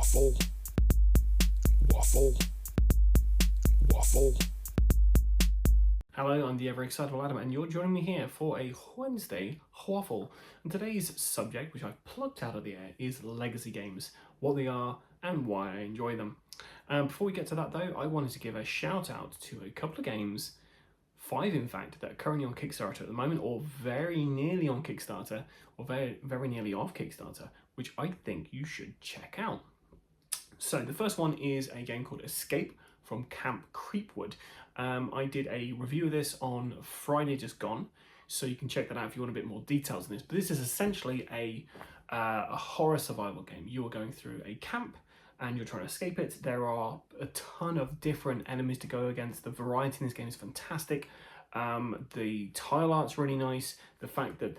Waffle, waffle, waffle. Hello, I'm the ever excitable Adam, and you're joining me here for a Wednesday Waffle. And today's subject, which I've plucked out of the air, is legacy games, what they are and why I enjoy them. Before we get to that though, I wanted to give a shout out to a couple of games, 5 in fact, that are currently on Kickstarter at the moment, or very nearly on Kickstarter, or very nearly off Kickstarter, which I think you should check out. So the first one is a game called Escape from Camp Creepwood. I did a review of this on Friday just gone, so you can check that out if you want a bit more details on this. But this is essentially a horror survival game. You are going through a camp and you're trying to escape it. There are a ton of different enemies to go against. The variety in this game is fantastic. The tile art's really nice. The fact that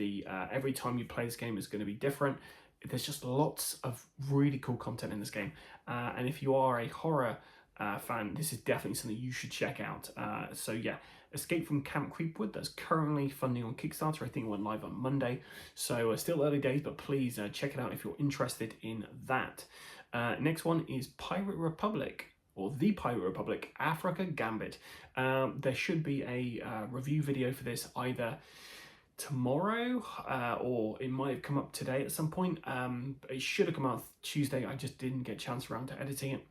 every time you play this game is going to be different. There's just lots of really cool content in this game. And if you are a horror fan, this is definitely something you should check out. So yeah, Escape from Camp Creepwood, that's currently funding on Kickstarter. I think it went live on Monday. So still early days, but please check it out if you're interested in that. Next one is Pirate Republic, or The Pirate Republic, Africa Gambit. There should be a review video for this either tomorrow or it might have come up today at some point. It should have come out Tuesday. I just didn't get a chance around to editing it.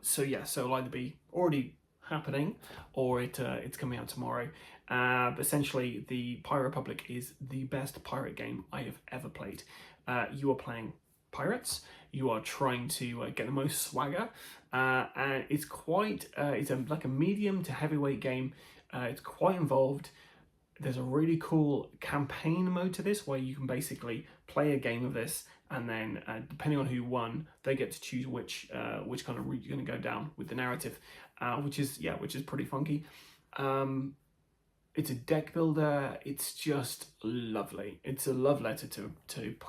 So yeah, so it'll either be already happening or it's coming out tomorrow. But essentially, the Pirate Republic is the best pirate game I have ever played. You are playing pirates. You are trying to get the most swagger, and it's quite like a medium to heavyweight game. It's quite involved. There's a really cool campaign mode to this where you can basically play a game of this, and then depending on who won, they get to choose which kind of route you're going to go down with the narrative, which is pretty funky. It's a deck builder. It's just lovely. It's a love letter to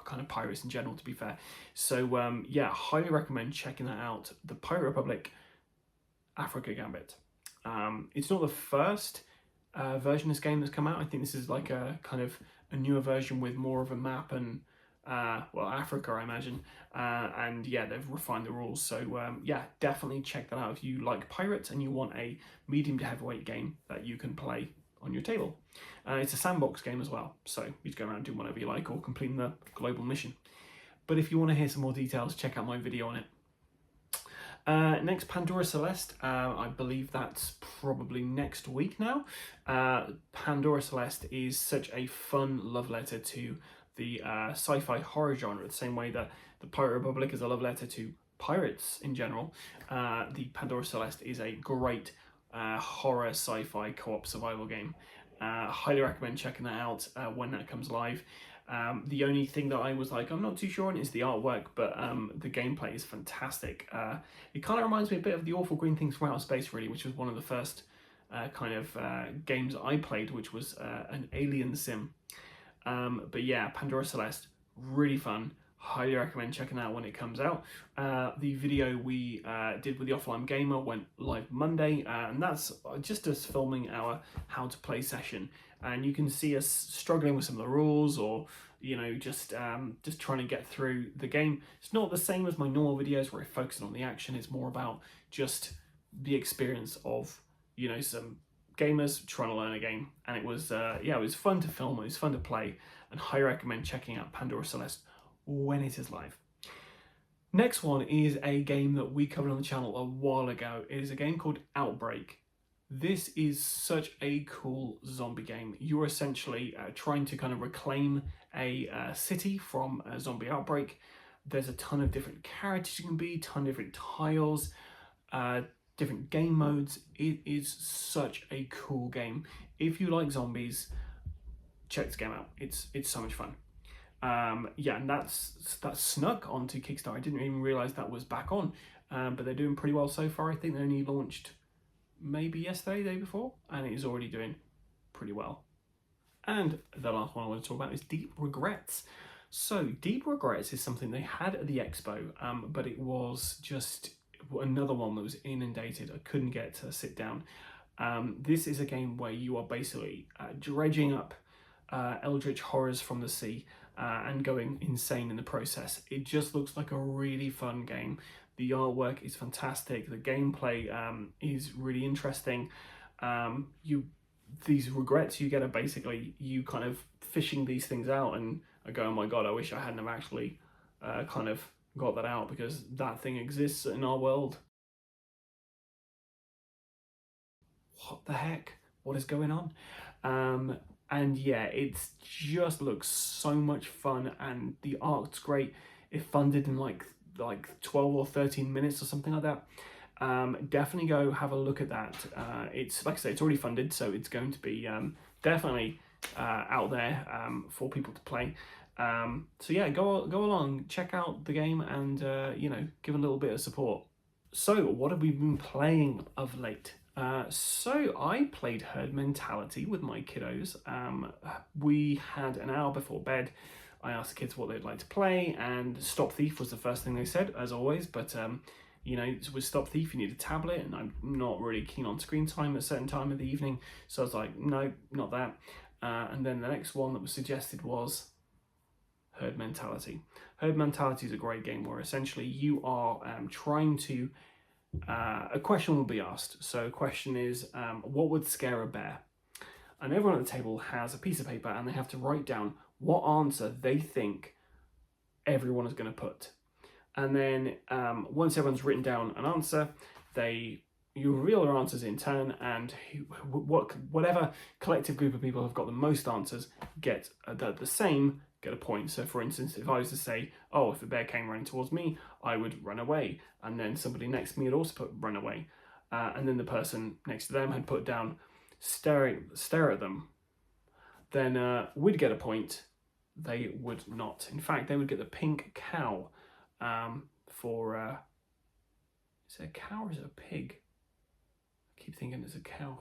kind of pirates in general, to be fair. So yeah, highly recommend checking that out. The Pirate Republic, Africa Gambit. It's not the first version of this game that's come out. I think this is like a kind of a newer version with more of a map and well, Africa, I imagine, and yeah, they've refined the rules. So yeah, definitely check that out if you like pirates and you want a medium to heavyweight game that you can play on your table. It's a sandbox game as well, so you just go around doing whatever you like or completing the global mission. But if you want to hear some more details, check out my video on it. Next, Pandora Celeste. I believe that's probably next week now. Pandora Celeste is such a fun love letter to the sci-fi horror genre, the same way that the Pirate Republic is a love letter to pirates in general. The Pandora Celeste is a great horror sci-fi co-op survival game. Highly recommend checking that out when that comes live. The only thing that I was like, I'm not too sure on is the artwork, but the gameplay is fantastic. It kind of reminds me a bit of the Awful Green Things from Outer Space, really, which was one of the first kind of games I played, which was an alien sim. But yeah, Pandora Celeste, really fun. Highly recommend checking out when it comes out. The video we did with the Offline Gamer went live Monday, and that's just us filming our how to play session. And you can see us struggling with some of the rules, or you know, just trying to get through the game. It's not the same as my normal videos where I focus on the action. It's more about just the experience of, you know, some gamers trying to learn a game. And it was yeah, it was fun to film. It was fun to play, and highly recommend checking out Pandora Celeste when it is live. Next one is a game that we covered on the channel a while ago. It is a game called Outbreak. This is such a cool zombie game. You're essentially trying to kind of reclaim a city from a zombie outbreak. There's a ton of different characters you can be, ton of different tiles, different game modes. It is such a cool game. If you like zombies, check this game out. It's so much fun. Yeah, and that's snuck onto Kickstarter. I didn't even realize that was back on, but they're doing pretty well so far. I think they only launched maybe yesterday, the day before, and it is already doing pretty well. And the last one I want to talk about is Deep Regrets. So Deep Regrets is something they had at the expo, but it was just another one that was inundated. I couldn't get to sit down. This is a game where you are basically dredging up eldritch horrors from the sea and going insane in the process. It just looks like a really fun game. The artwork is fantastic. The gameplay is really interesting. These regrets you get are basically you kind of fishing these things out, and I go, oh my god, I wish I hadn't have actually kind of got that out, because that thing exists in our world. What the heck? What is going on? And yeah, it just looks so much fun, and the art's great. It funded in like 12 or 13 minutes or something like that. Definitely go have a look at that. It's like I say, it's already funded, so it's going to be definitely out there for people to play. So yeah, go along, check out the game, and you know, give a little bit of support. So what have we been playing of late? So I played Herd Mentality with my kiddos. We had an hour before bed. I asked the kids what they'd like to play, and Stop Thief was the first thing they said, as always. But you know, with Stop Thief, you need a tablet, and I'm not really keen on screen time at a certain time of the evening. So I was like, no, not that. And then the next one that was suggested was Herd Mentality. Herd Mentality is a great game where essentially you are trying to... a question will be asked. So the question is, what would scare a bear? And everyone at the table has a piece of paper, and they have to write down what answer they think everyone is going to put. And then once everyone's written down an answer, you reveal their answers in turn, and whatever collective group of people have got the most answers get the same, get a point. So for instance, if I was to say, oh, if a bear came running towards me, I would run away, and then somebody next to me had also put run away, and then the person next to them had put down stare at them, then we'd get a point. They would not. In fact, they would get the pink cow for is it a cow or is it a pig? I keep thinking it's a cow.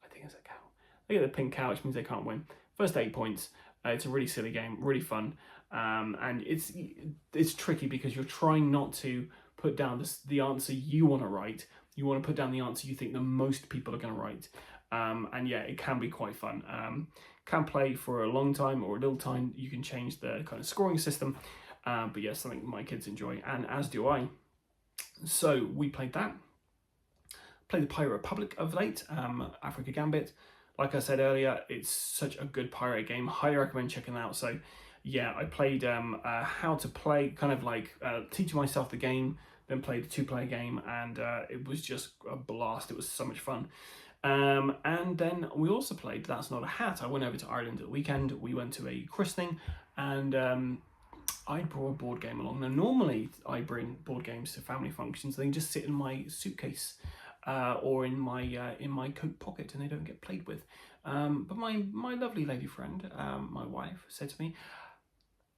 I think it's a cow. They get the pink cow, which means they can't win. First 8 points. It's a really silly game, really fun, and it's tricky because you're trying not to put down the answer you want to write. You want to put down the answer you think the most people are going to write, and yeah, it can be quite fun. Can play for a long time or a little time. You can change the kind of scoring system, but yeah, something my kids enjoy, and as do I. So we played that. Played the Pirate Republic of late, Africa Gambit. Like I said earlier, it's such a good pirate game. Highly recommend checking it out. So yeah, I played how to play, kind of like teaching myself the game, then played a 2-player game, and it was just a blast. It was so much fun. And then we also played That's Not a Hat. I went over to Ireland at the weekend. We went to a christening, and I brought a board game along. Now normally I bring board games to family functions. They just sit in my suitcase. Or in my coat pocket, and they don't get played with. But my lovely lady friend, my wife, said to me,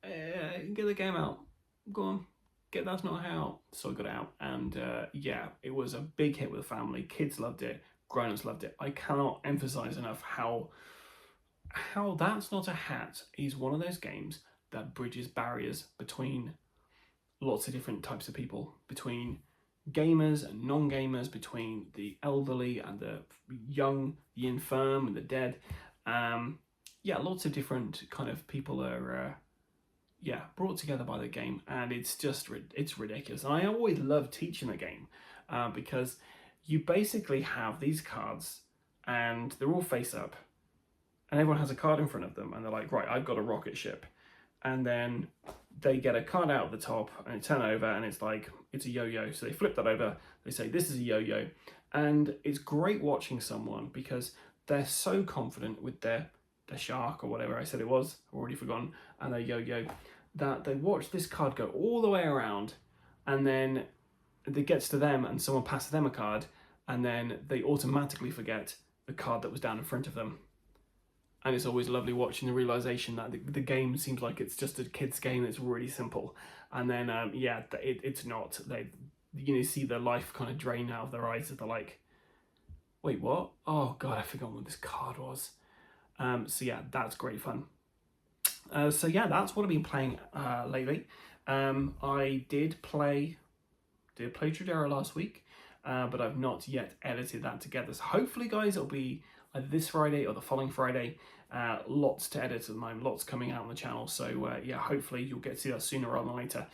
get the game out. Go on, get That's Not How. So I got it out, and yeah, it was a big hit with the family. Kids loved it, grown-ups loved it. I cannot emphasize enough how That's Not a Hat is one of those games that bridges barriers between lots of different types of people, between gamers and non-gamers, between the elderly and the young, the infirm and the dead. Yeah, lots of different kind of people are brought together by the game, and it's ridiculous. And I always love teaching the game because you basically have these cards, and they're all face up, and everyone has a card in front of them, and they're like, right, I've got a rocket ship. And then they get a card out of the top, and it turn over, and it's like, it's a yo-yo. So they flip that over, they say, this is a yo-yo. And it's great watching someone, because they're so confident with their shark, or whatever I said it was, I've already forgotten, and their yo-yo, that they watch this card go all the way around, and then it gets to them, and someone passes them a card, and then they automatically forget the card that was down in front of them. And it's always lovely watching the realization that the game seems like it's just a kid's game. It's really simple, and then yeah, it's not. You see the life kind of drain out of their eyes. That they're like, wait, what? Oh god, I forgot what this card was. So yeah, that's great fun. So yeah, that's what I've been playing lately. I did play Tradera last week, but I've not yet edited that together. So hopefully, guys, it'll be this Friday or the following Friday. Lots to edit at the moment, lots coming out on the channel. So yeah, hopefully you'll get to see that sooner rather than later.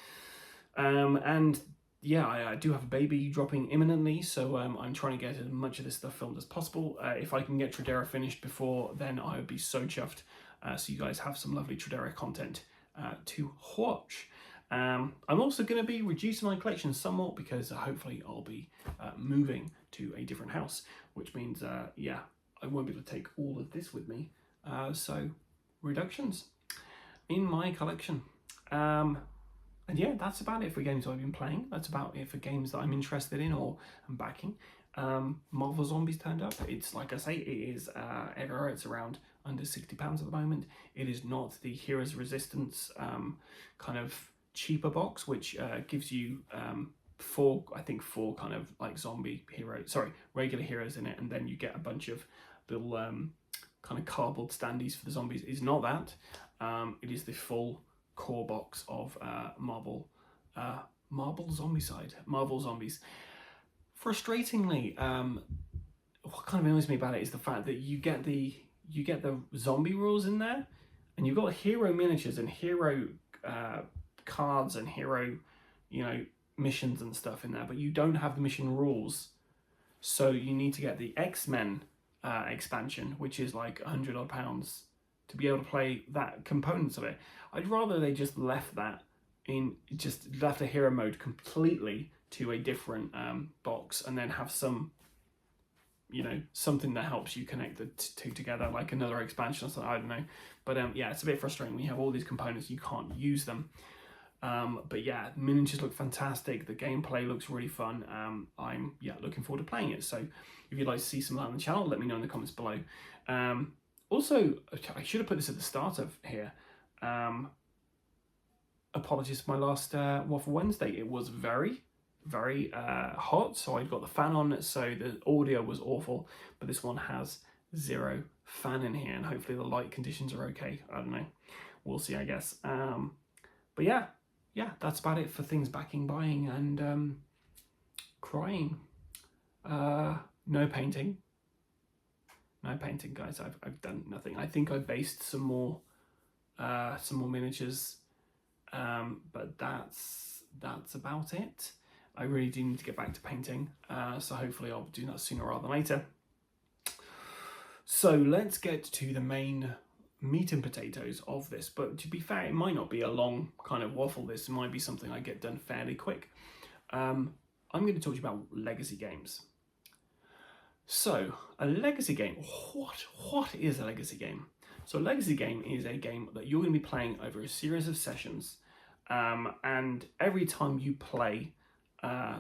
And yeah, I do have a baby dropping imminently, so I'm trying to get as much of this stuff filmed as possible. If I can get Tradera finished before then, I would be so chuffed. So you guys have some lovely Tradera content to watch. I'm also going to be reducing my collection somewhat because hopefully I'll be moving to a different house, which means, yeah, I won't be able to take all of this with me. So reductions in my collection. And yeah, that's about it for games I've been playing. That's about it for games that I'm interested in or I'm backing. Marvel Zombies turned up. It's, like I say, it is everywhere. It's around under £60 at the moment. It is not the Heroes Resistance kind of cheaper box, which gives you four kind of like regular heroes in it, and then you get a bunch of little kind of cardboard standees for the zombies. It's not that. It is the full core box of Marvel Zombies. Frustratingly, what kind of annoys me about it is the fact that you get the zombie rules in there, and you've got hero miniatures and hero cards and hero, missions and stuff in there, but you don't have the mission rules. So you need to get the X-Men expansion, which is like £100 odd to be able to play that components of it. I'd rather they just left a hero mode completely to a different box, and then have some, something that helps you connect the two together, like another expansion or something. I don't know, but yeah, it's a bit frustrating when you have all these components, you can't use them. But yeah, miniatures look fantastic. The gameplay looks really fun. I'm looking forward to playing it. So if you'd like to see some of that on the channel, let me know in the comments below. Also, I should have put this at the start of here. Apologies for my last Waffle Wednesday. It was very, very hot, so I'd got the fan on, so the audio was awful. But this one has zero fan in here, and hopefully the light conditions are okay. I don't know. We'll see, I guess. But yeah, that's about it for things buying, and crying. No painting. No painting, guys. I've done nothing. I think I based some more miniatures, but that's about it. I really do need to get back to painting, so hopefully I'll do that sooner rather than later. So let's get to the main meat and potatoes of this. But to be fair, it might not be a long kind of waffle. This might be something I get done fairly quick. I'm going to talk to you about legacy games. So a legacy game, what is a legacy game? So a legacy game is a game that you're going to be playing over a series of sessions, and every time you play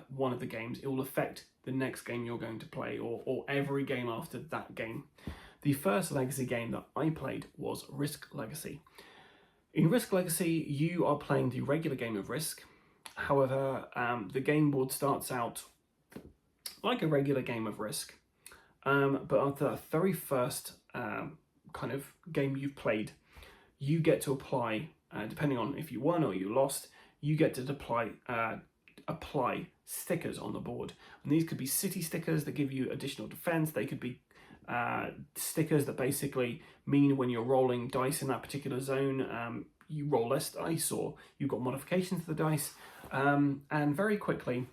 one of the games, it will affect the next game you're going to play, or every game after that game. The first legacy game that I played was Risk Legacy. In Risk Legacy, you are playing the regular game of Risk. However, the game board starts out like a regular game of Risk. But on the very first kind of game you've played, you get to apply, depending on if you won or you lost, you get to apply stickers on the board. And these could be city stickers that give you additional defense. They could be stickers that basically mean when you're rolling dice in that particular zone, you roll less dice, or you've got modifications to the dice. And very quickly,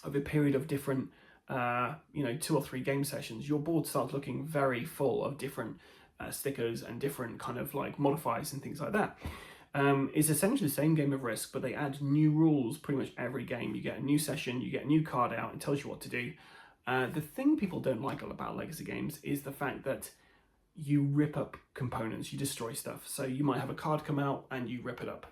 over a period of different 2 or 3 game sessions, your board starts looking very full of different stickers and different kind of like modifiers and things like that. It's essentially the same game of Risk, but they add new rules pretty much every game. You get a new session, you get a new card out, it tells you what to do. The thing people don't like about legacy games is the fact that you rip up components, you destroy stuff. So you might have a card come out and you rip it up.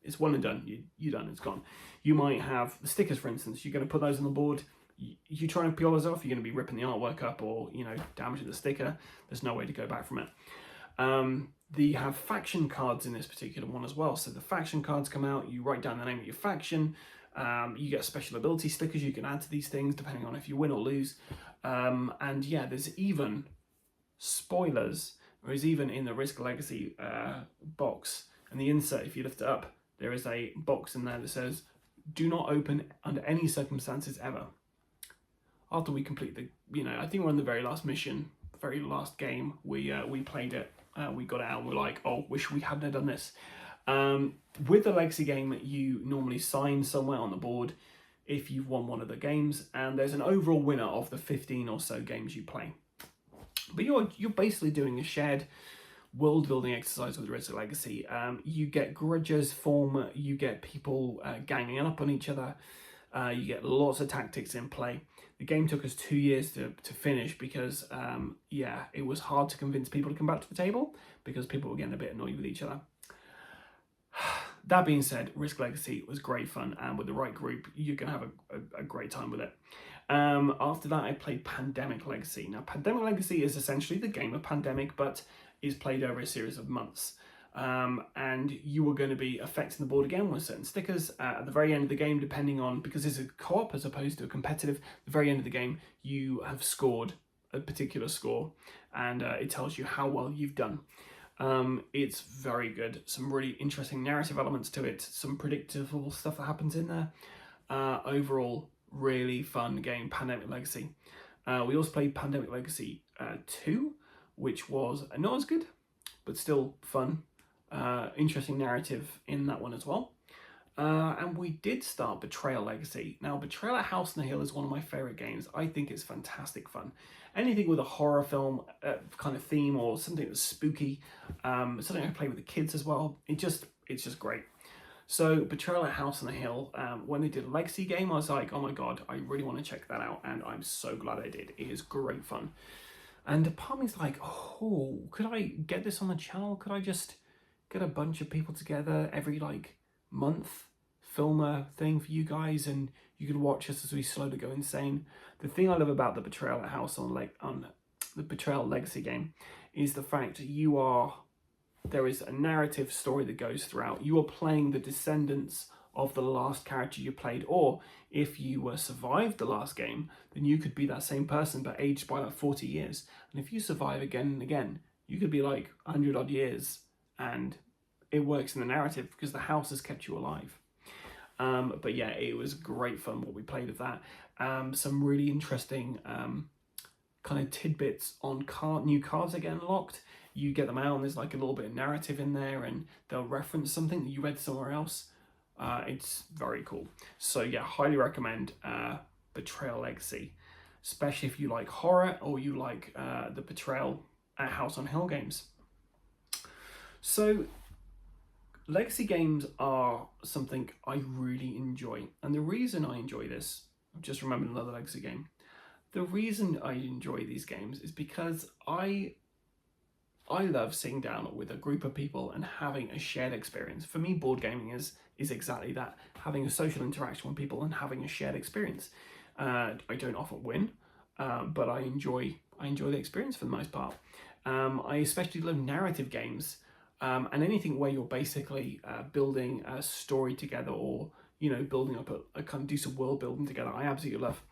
It's one and done, you're done, it's gone. You might have the stickers, for instance, you're going to put those on the board. You try and peel those off, you're going to be ripping the artwork up, or damaging the sticker. There's no way to go back from it. They have faction cards in this particular one as well. So the faction cards come out, you write down the name of your faction, you get special ability stickers you can add to these things depending on if you win or lose. And yeah, there's even spoilers. There's even in the Risk Legacy box, and the insert, if you lift it up, there is a box in there that says, "Do not open under any circumstances ever." After we complete the, I think we're on the very last mission, very last game we played it. We got it out and we're like, oh, wish we hadn't have done this. With the legacy game, you normally sign somewhere on the board if you've won one of the games, and there's an overall winner of the 15 or so games you play. But you're basically doing a shared world building exercise with Risk Legacy. You get grudges form, you get people ganging up on each other, you get lots of tactics in play. The game took us 2 years to finish because, it was hard to convince people to come back to the table because people were getting a bit annoyed with each other. That being said, Risk Legacy was great fun, and with the right group, you're going to have a great time with it. After that, I played Pandemic Legacy. Now, Pandemic Legacy is essentially the game of Pandemic, but is played over a series of months. And you are going to be affecting the board again with certain stickers. At the very end of the game, depending on, because it's a co-op as opposed to a competitive, at the very end of the game, you have scored a particular score, and it tells you how well you've done. It's very good. Some really interesting narrative elements to it, some predictable stuff that happens in there. Overall, really fun game, Pandemic Legacy. We also played Pandemic Legacy 2, which was not as good, but still fun. Interesting narrative in that one as well. And we did start Betrayal Legacy. Now, Betrayal at House on the Hill is one of my favourite games. I think it's fantastic fun. Anything with a horror film kind of theme or something that's spooky, something I can play with the kids as well. It's just great. So Betrayal at House on the Hill, when they did a Legacy game, I was like, oh my god, I really want to check that out, and I'm so glad I did. It is great fun. And part of me's like, oh, could I get this on the channel? Could I just get a bunch of people together every month, film a thing for you guys, and you could watch us as we slowly go insane? The thing I love about the Betrayal at House on the Betrayal Legacy game is the fact there is a narrative story that goes throughout. You are playing the descendants of the last character you played, or if you survived the last game, then you could be that same person but aged by 40 years. And if you survive again and again, you could be 100 odd years, and it works in the narrative because the house has kept you alive. But yeah, it was great fun what we played of that. Some really interesting kind of tidbits on new cards that get unlocked. You get them out and there's a little bit of narrative in there, and they'll reference something that you read somewhere else. It's very cool. So yeah, highly recommend Betrayal Legacy, especially if you like horror or you like the Betrayal at House on Hill games. So Legacy games are something I really enjoy, and the reason I enjoy this, I've just remembered another Legacy game. The reason I enjoy these games is because I love sitting down with a group of people and having a shared experience. For me, board gaming is exactly that, having a social interaction with people and having a shared experience. I don't often win, but I enjoy the experience for the most part. I especially love narrative games, and anything where you're basically building a story together, or building up a kind of decent world building together. I absolutely love.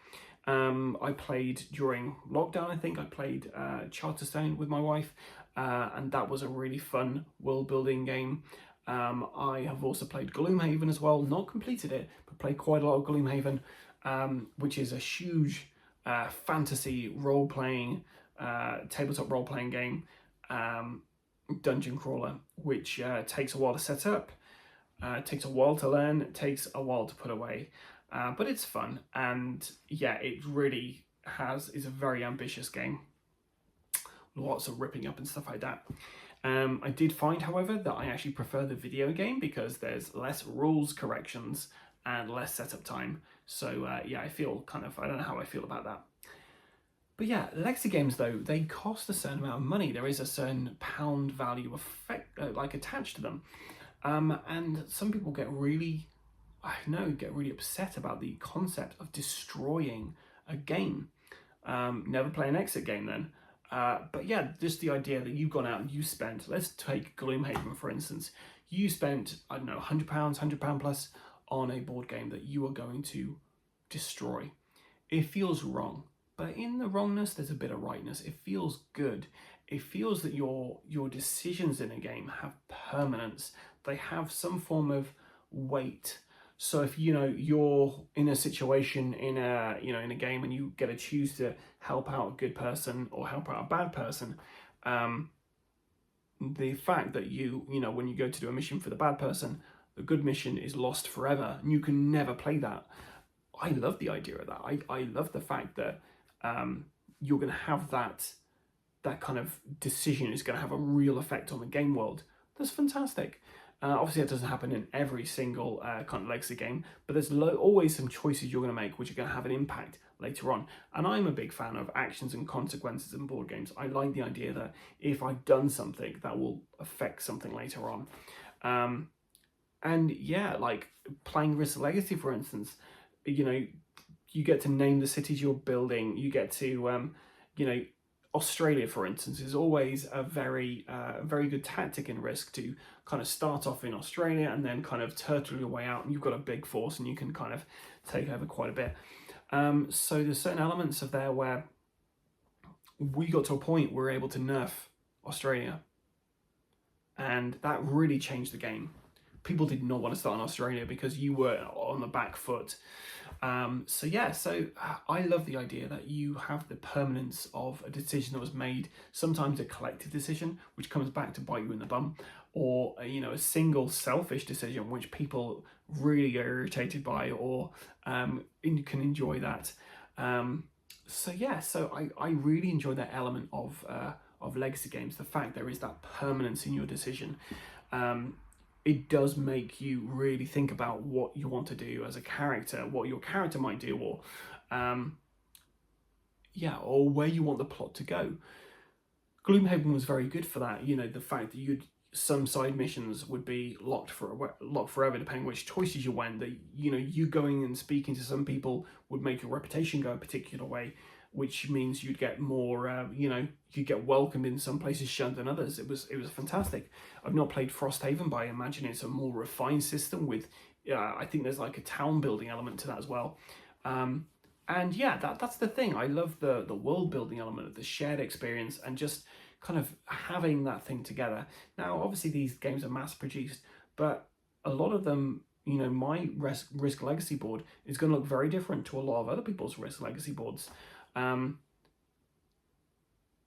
I played during lockdown. I think I played Charterstone with my wife, and that was a really fun world building game. I have also played Gloomhaven as well. Not completed it, but played quite a lot of Gloomhaven, which is a huge fantasy role-playing, tabletop role-playing game, dungeon crawler, which takes a while to set up, takes a while to learn, takes a while to put away, but it's fun. And yeah, it really is a very ambitious game. Lots of ripping up and stuff like that. I did find, however, that I actually prefer the video game because there's less rules corrections and less setup time. So yeah, I don't know how I feel about that. But yeah, Legacy games though, they cost a certain amount of money. There is a certain pound value effect attached to them. And some people get really upset about the concept of destroying a game. Never play an exit game then. But yeah, just the idea that you've gone out and you spent, let's take Gloomhaven for instance, you spent, I don't know, £100 plus on a board game that you are going to destroy. It feels wrong, but in the wrongness, there's a bit of rightness. It feels good. It feels that your decisions in a game have permanence. They have some form of weight. So if you're in a situation in a game and you get to choose to help out a good person or help out a bad person, the fact that when you go to do a mission for the bad person, the good mission is lost forever and you can never play that. I love the idea of that. I love the fact that you're going to have that kind of decision is going to have a real effect on the game world. That's fantastic. Obviously, that doesn't happen in every single kind of legacy game, but there's always some choices you're going to make which are going to have an impact later on. And I'm a big fan of actions and consequences in board games. I like the idea that if I've done something, that will affect something later on. And yeah, like playing Risk Legacy, for instance, you get to name the cities you're building. You get to, Australia, for instance, is always a very good tactic in Risk to kind of start off in Australia and then kind of turtle your way out, and you've got a big force and you can kind of take over quite a bit. So there's certain elements of there where we got to a point where we were able to nerf Australia, and that really changed the game. People did not want to start in Australia because you were on the back foot. So I love the idea that you have the permanence of a decision that was made, sometimes a collective decision, which comes back to bite you in the bum, or a single selfish decision, which people really get irritated by, or you can enjoy that. So I really enjoy that element of legacy games, the fact there is that permanence in your decision. It does make you really think about what you want to do as a character, what your character might do, or where you want the plot to go. Gloomhaven was very good for that. The fact that some side missions would be locked forever, depending which choices you went. That you going and speaking to some people would make your reputation go a particular way, which means you'd get more, you'd get welcomed in some places shunned than others. It was fantastic. I've not played Frosthaven, but I imagine it's a more refined system with, I think there's like a town building element to that as well. And yeah, that's the thing. I love the world building element of the shared experience and just kind of having that thing together. Now, obviously these games are mass produced, but a lot of them, my Risk Legacy board is going to look very different to a lot of other people's Risk Legacy boards. And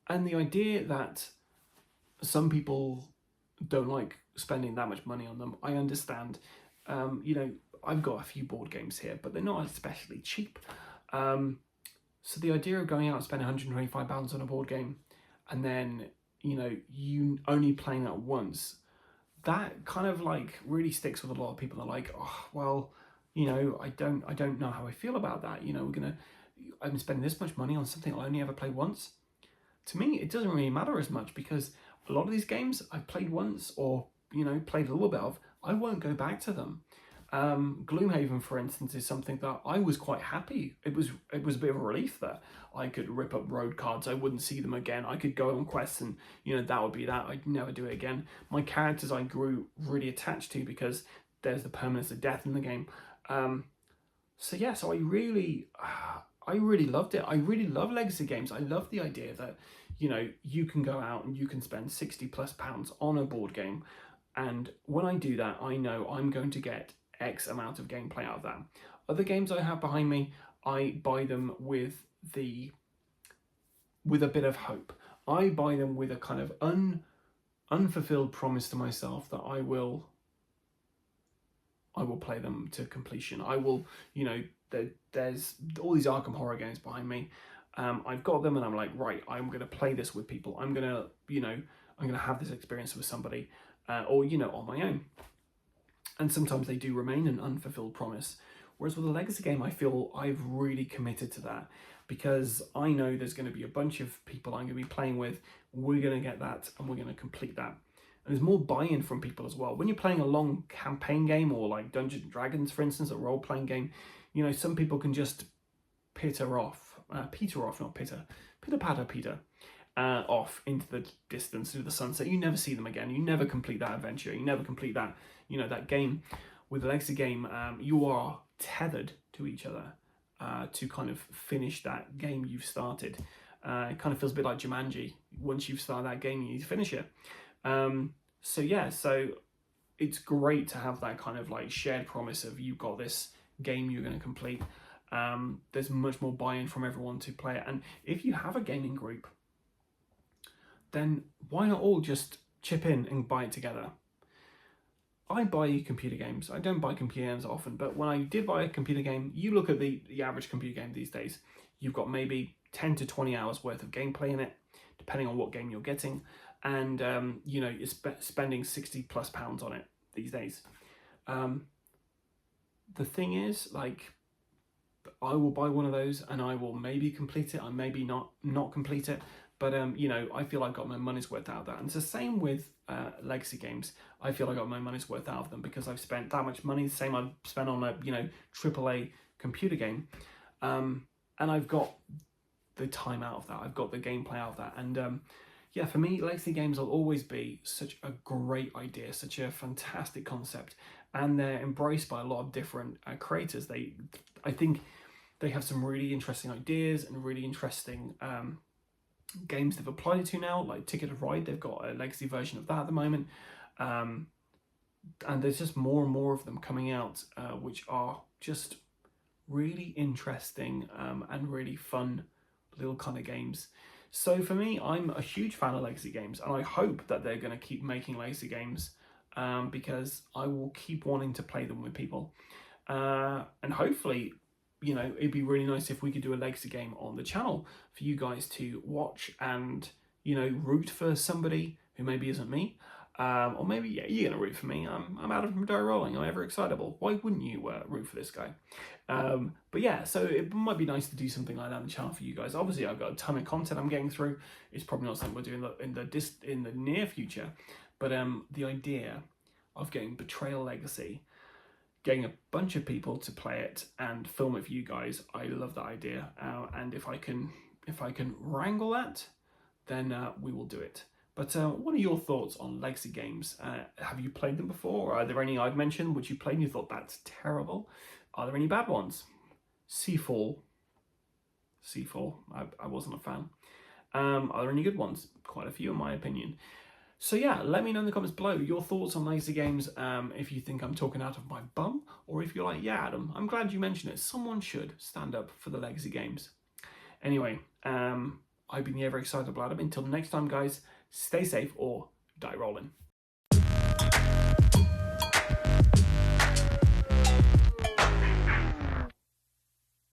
the idea that some people don't like spending that much money on them, I understand. I've got a few board games here, but they're not especially cheap. So the idea of going out and spending £125 on a board game, and then you only playing that once, that kind of like really sticks with a lot of people. Are like, oh well, I don't know how I feel about that. I'm spending this much money on something I'll only ever play once. To me, it doesn't really matter as much, because a lot of these games I've played once or, played a little bit of, I won't go back to them. Gloomhaven, for instance, is something that I was quite happy. It was a bit of a relief that I could rip up road cards. I wouldn't see them again. I could go on quests and, that would be that. I'd never do it again. My characters I grew really attached to because there's the permanence of death in the game. So I really loved it. I really love legacy games. I love the idea that, you can go out and you can spend £60+ on a board game. And when I do that, I know I'm going to get X amount of gameplay out of that. Other games I have behind me, I buy them with a bit of hope. I buy them with a kind of unfulfilled promise to myself that I will play them to completion. I will, there's all these Arkham horror games behind me. I've got them and I'm like, right, I'm going to play this with people. I'm going to have this experience with somebody, or, on my own. And sometimes they do remain an unfulfilled promise. Whereas with a legacy game, I feel I've really committed to that, because I know there's going to be a bunch of people I'm going to be playing with. We're going to get that and we're going to complete that. And there's more buy-in from people as well. When you're playing a long campaign game, or like Dungeons and Dragons, for instance, a role-playing game, some people can just pitter off off into the distance, into the sunset. You never see them again. You never complete that adventure. You never complete that, that game. With a legacy game, you are tethered to each other to kind of finish that game you've started. It kind of feels a bit like Jumanji. Once you've started that game, you need to finish it. So it's great to have that kind of like shared promise of you've got this game you're going to complete. There's much more buy-in from everyone to play it, and if you have a gaming group, then why not all just chip in and buy it together? I buy computer games. I don't buy computer games often, but when I did buy a computer game, you look at the average computer game these days, you've got maybe 10 to 20 hours worth of gameplay in it, depending on what game you're getting, and you know, you're spending £60+ on it these days. The thing is, like, I will buy one of those and I will maybe complete it, I maybe not complete it, but you know, I feel I've got my money's worth out of that. And it's the same with legacy games. I feel I got my money's worth out of them because I've spent that much money, the same I've spent on a, you know, AAA computer game, and I've got the time out of that, I've got the gameplay out of that, and yeah, for me, legacy games will always be such a great idea, such a fantastic concept, and they're embraced by a lot of different creators. I think they have some really interesting ideas and really interesting games they've applied it to now, like Ticket to Ride. They've got a legacy version of that at the moment, and there's just more and more of them coming out, which are just really interesting and really fun little kind of games. So for me, I'm a huge fan of legacy games, and I hope that they're going to keep making legacy games, because I will keep wanting to play them with people, and hopefully, you know, it'd be really nice if we could do a legacy game on the channel for you guys to watch and, you know, root for somebody who maybe isn't me, or maybe, yeah, you're gonna root for me. I'm Adam from Die Rollin. I'm ever excitable. Why wouldn't you root for this guy? But yeah, so it might be nice to do something like that on the channel for you guys. Obviously, I've got a ton of content I'm getting through. It's probably not something we're doing in the near future, but the idea of getting Betrayal Legacy, getting a bunch of people to play it and film it for you guys, I love that idea. And if I can wrangle that, then we will do it. But what are your thoughts on legacy games? Have you played them before? Are there any I've mentioned which you played and you thought that's terrible? Are there any bad ones? Seafall, I wasn't a fan. Are there any good ones? Quite a few in my opinion. So yeah, let me know in the comments below your thoughts on legacy games, if you think I'm talking out of my bum, or if you're like, yeah, Adam, I'm glad you mentioned it. Someone should stand up for the legacy games. Anyway, I've been the ever excitable Adam. Until next time, guys, stay safe or die rolling.